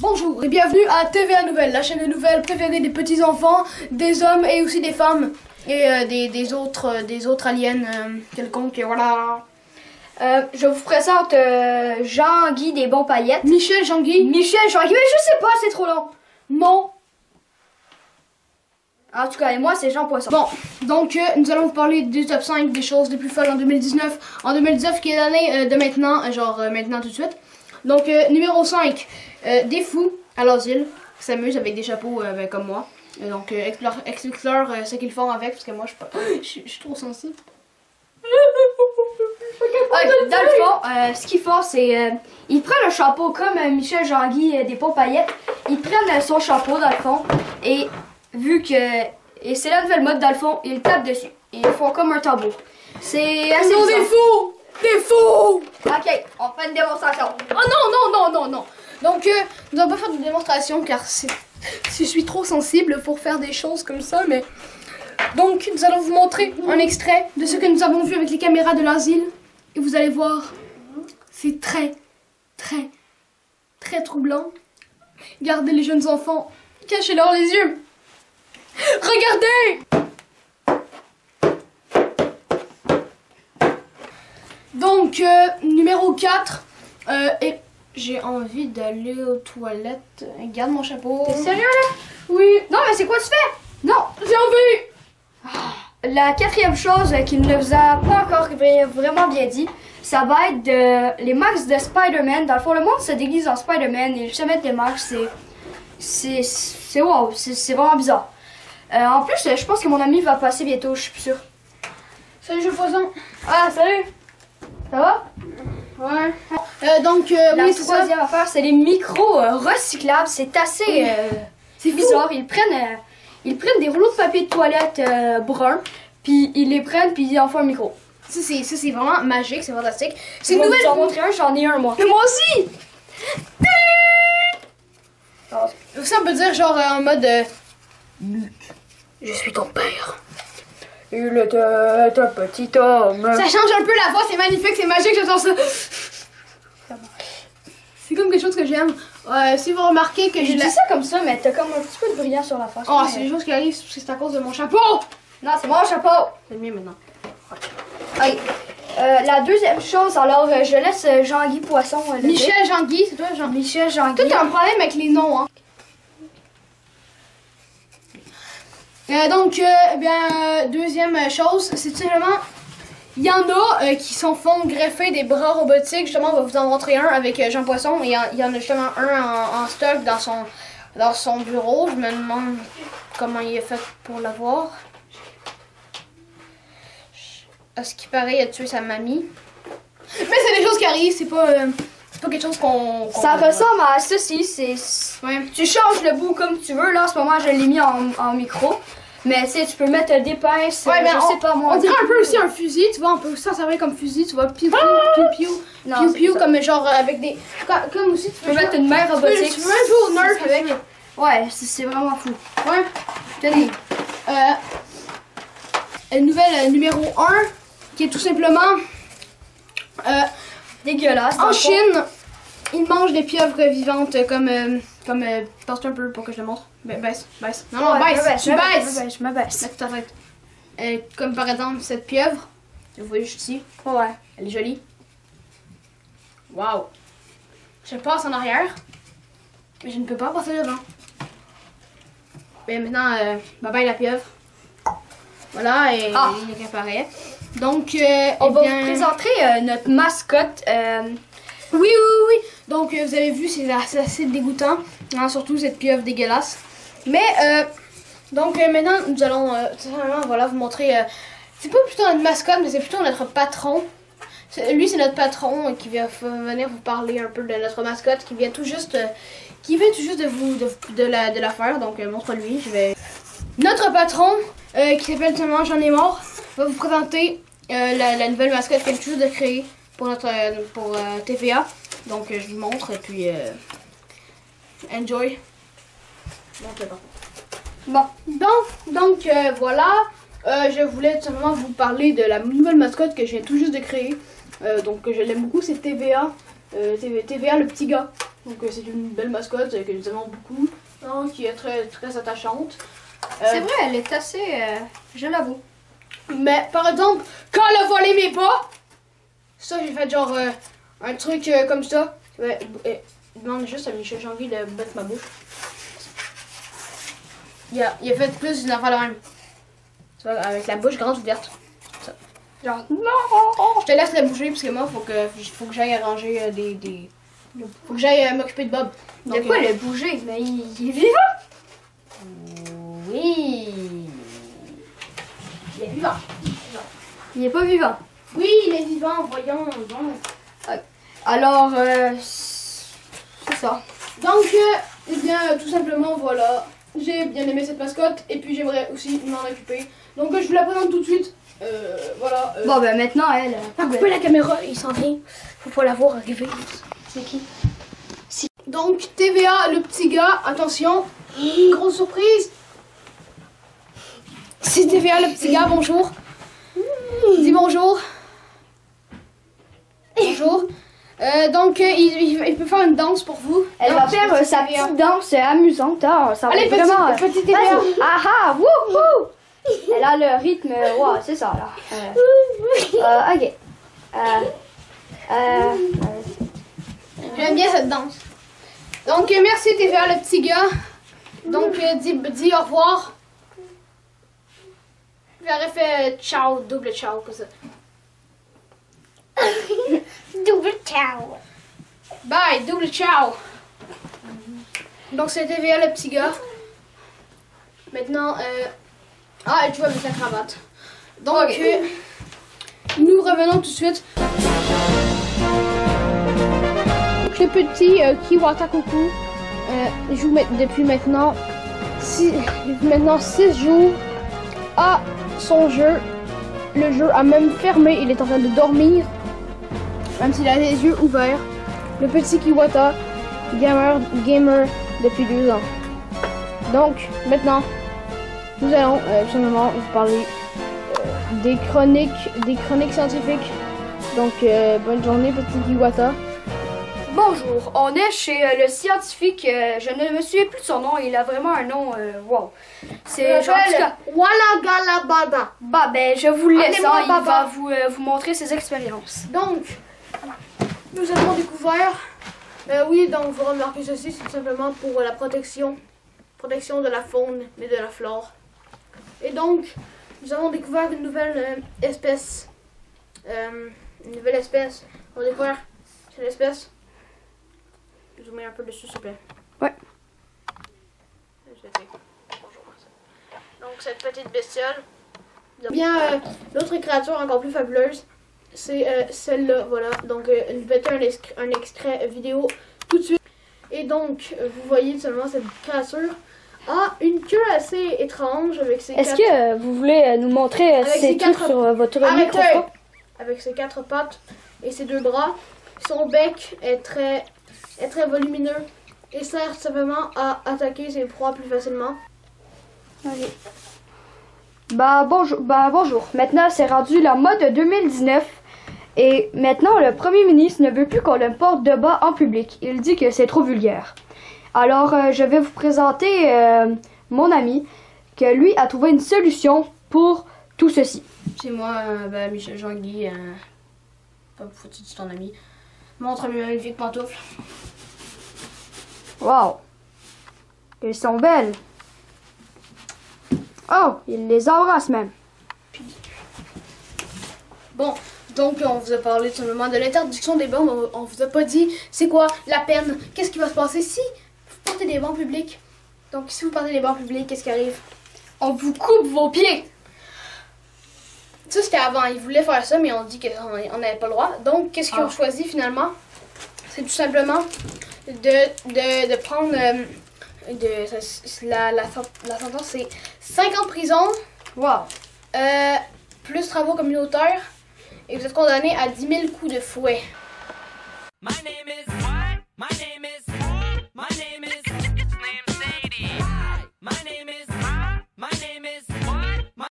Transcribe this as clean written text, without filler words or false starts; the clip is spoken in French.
Bonjour et bienvenue à TVA Nouvelles, la chaîne de nouvelles préférée des petits enfants, des hommes et aussi des femmes et des autres aliens quelconques. Voilà. Je vous présente Jean-Guy des Bons Paillettes. Michel Jean-Guy. Michel Jean-Guy, mais je sais pas, c'est trop long. Non. En tout cas, et moi, c'est Jean Poisson. Bon, donc nous allons vous parler du top 5 des choses les plus folles en 2019. En 2019 qui est l'année de maintenant, maintenant tout de suite. Donc numéro 5, des fous à l'asile qui s'amusent avec des chapeaux comme moi. Donc explique-leur ce qu'ils font avec parce que moi je suis trop sensible. Dans le fond, ce qu'ils font, c'est ils prennent un chapeau comme Michel Jean-Guy des Bons Paillettes. Ils prennent son chapeau dans le fond et vu que c'est la nouvelle mode dans le fond, ils tapent dessus. Ils font comme un tambour. C'est assez Non, des fous! Des fous! Ok, on fait une démonstration. Oh non. Donc nous allons pas faire de démonstration car je suis trop sensible pour faire des choses comme ça, mais donc nous allons vous montrer un extrait de ce que nous avons vu avec les caméras de l'asile et vous allez voir, c'est très troublant. Regardez les jeunes enfants, cachez-leur les yeux. Regardez! Donc, numéro 4, et j'ai envie d'aller aux toilettes. Regarde mon chapeau. T'es sérieux là? Oui. Non, mais c'est quoi tu fais? Non! J'ai envie! La quatrième chose qu'il ne nous a pas encore vraiment bien dit, ça va être les masques de Spider-Man. Dans le fond, le monde se déguise en Spider-Man et se mettre des masques, c'est wow, c'est vraiment bizarre. En plus, je pense que mon ami va passer bientôt, je suis plus sûre. Salut, Jean Poisson. Ah, salut! Ça va? Ouais. Donc, La oui, c'est ça. troisième affaire, c'est les micros recyclables. C'est assez C'est bizarre. Ils prennent des rouleaux de papier de toilette bruns, puis ils les prennent, puis ils en font un micro. Ça, c'est vraiment magique, c'est fantastique. C'est Je une vais nouvelle. vous en montrer un, j'en ai un moi. Mais moi aussi! Ça, on peut dire genre en mode. Je suis ton père. Il était un petit homme. Ça change un peu la voix, c'est magnifique, c'est magique, j'adore ça. C'est comme quelque chose que j'aime. Si vous remarquez que Je j'ai dis ça comme ça, mais t'as comme un petit peu de brillant sur la face. Oh, c'est des choses qui arrivent, c'est à cause de mon chapeau. Non, c'est mon chapeau. C'est le mien maintenant. Okay. La deuxième chose, alors je laisse Jean-Guy Poisson. Le dire. Michel Jean-Guy, c'est toi Jean? Michel Jean-Guy. Toi, t'as un problème avec les noms, hein. Donc, deuxième chose, c'est tout simplement, il y en a qui s'en font greffer des bras robotiques. Justement, on va vous en montrer un avec Jean Poisson. Et il y en a justement un en stock dans son bureau. Je me demande comment il est fait pour l'avoir. À ce qui paraît, il a tué sa mamie. Mais c'est des choses qui arrivent, c'est pas quelque chose qu'on Ça ressemble à ceci, Ouais. tu changes le bout comme tu veux. Là, en ce moment, je l'ai mis en micro. Mais tu sais, tu peux mettre des pinces, Ouais, mais je sais pas moi. on dirait un peu aussi un fusil, tu vois, on peut s'en servir comme fusil, tu vois, piou, Non, c'est ça. comme genre avec des... Comme aussi, Tu peux mettre une main robotique. Tu peux même jouer au Nerf avec. Ouais, c'est vraiment fou. Ouais. Tenez. Nouvelle numéro 1, qui est tout simplement... Dégueulasse. en Chine, ils mangent des pieuvres vivantes comme passe-toi un peu pour que je le montre. Baisse. Non, baisse. Tu baisses. Je me baisse. Mets tout à fait. Comme par exemple cette pieuvre. Vous voyez juste ici. Ouais. Elle est jolie. Waouh. Je passe en arrière. Mais je ne peux pas passer devant. Et maintenant, bye bye la pieuvre. Voilà, et il apparaît. Donc, On va vous présenter notre mascotte. Oui. Donc, vous avez vu, c'est assez dégoûtant. Hein, surtout cette pieuvre dégueulasse. Mais, donc, maintenant, nous allons voilà, vous montrer... c'est pas plutôt notre mascotte, mais c'est plutôt notre patron. Lui, c'est notre patron qui vient venir vous parler un peu de notre mascotte, qui vient tout juste de la faire. Donc, montre-lui. Notre patron, qui s'appelle seulement J'en ai marre, va vous présenter la nouvelle mascotte qu'elle vient tout juste de créer pour TVA. Donc, je vous montre et puis enjoy. Bon. Donc voilà, je voulais tout simplement vous parler de la nouvelle mascotte que je viens tout juste de créer. Donc je l'aime beaucoup, c'est TVA. TVA le petit gars. Donc c'est une belle mascotte que nous aimons beaucoup, hein, qui est très, très attachante. C'est vrai, elle est assez... je l'avoue. Mais par exemple, quand elle a volé mes pas, ça j'ai fait genre un truc comme ça. Ouais, demande juste à Michel, j'ai envie de battre ma bouche. Il a fait plus d'une affaire de même. Tu vois, avec la bouche grande ouverte. Ça. Genre, non! Je te laisse la bouger parce que moi, faut que j'aille arranger faut que j'aille m'occuper de Bob. De quoi le bouger? Mais il est vivant! Oui! Il est vivant. Il est pas vivant. Oui, il est vivant, voyons. Bon. Alors, c'est ça. Donc, eh bien, tout simplement, voilà. J'ai bien aimé cette mascotte et puis j'aimerais aussi m'en occuper. Donc, je vous la présente tout de suite. Voilà. Bon, ben maintenant, elle... a coupé la caméra, il s'en vient. Faut pas la voir arriver. C'est qui? Donc, TVA, le petit gars, attention, grosse surprise. C'est TVA, le petit gars, bonjour. Dis bonjour. Bonjour. Donc, il peut faire une danse pour vous. Elle va faire sa TVA. petite danse amusante. Hein. Ça va Allez, être vraiment... petit TVA. Ah ah, wouhou! Elle a le rythme, ouais, c'est ça là. Ok. J'aime bien cette danse. Donc, merci TVA, le petit gars. Donc, dis au revoir. J'aurais fait ciao, double ciao, comme ça. Double ciao. Bye, double ciao. Donc, c'est TVA, le petit gars. Maintenant, ah, et tu vas mettre la cravate. Donc, nous revenons tout de suite. Le petit Kiwata Coucou joue depuis maintenant 6 jours à son jeu. Le jeu a même fermé, il est en train de dormir, même s'il a les yeux ouverts. Le petit Kiwata, gamer depuis 2 ans. Donc, maintenant, nous allons tout simplement vous parler des chroniques scientifiques. Donc, bonne journée, petit Kiwata. Bonjour, on est chez le scientifique, je ne me souviens plus de son nom, il a vraiment un nom, wow. C'est genre, Walagalababa. bah ben je vous le laisse, Allez, moi, hein, il Baba. va vous montrer ses expériences. Donc, nous avons découvert, oui, donc vous remarquez ceci, c'est tout simplement pour la protection de la faune et de la flore. Et donc, nous avons découvert une nouvelle espèce. On a découvert cette espèce. Zoomer un peu dessus, s'il te plaît. Ouais. Donc, cette petite bestiole. Bien, l'autre créature encore plus fabuleuse, c'est celle-là, voilà. Donc, je vais mettre un extrait vidéo tout de suite. Et donc, vous voyez seulement cette créature a une queue assez étrange avec ses Est-ce que vous voulez nous montrer Avec ces ses trucs quatre- sur votre Arrêtez! microscope? Avec ses 4 pattes et ses 2 bras. Son bec est très volumineux et sert simplement à attaquer ses proies plus facilement. Ok. Bah bonjour. Maintenant c'est rendu la mode 2019 et maintenant le premier ministre ne veut plus qu'on le porte de bas en public. Il dit que c'est trop vulgaire. Alors je vais vous présenter mon ami que lui a trouvé une solution pour tout ceci. C'est moi, Michel Jean-Guy, pas faut-il ton ami. Montre mes magnifiques pantoufles. Wow. Elles sont belles. Oh, il les embrasse même. Bon, donc on vous a parlé tout simplement de l'interdiction des bancs, mais on vous a pas dit c'est quoi la peine, qu'est-ce qui va se passer si vous portez des bancs publics. Donc si vous portez des bancs publics, qu'est-ce qui arrive? On vous coupe vos pieds. Ça c'était avant, ils voulaient faire ça, mais on dit qu'on n'avait pas le droit. Donc qu'est-ce qu'ils ont choisi finalement? C'est tout simplement de prendre la sentence, c'est 5 ans de prison, Wow. plus travaux communautaires, et vous êtes condamné à 10 000 coups de fouet. My name is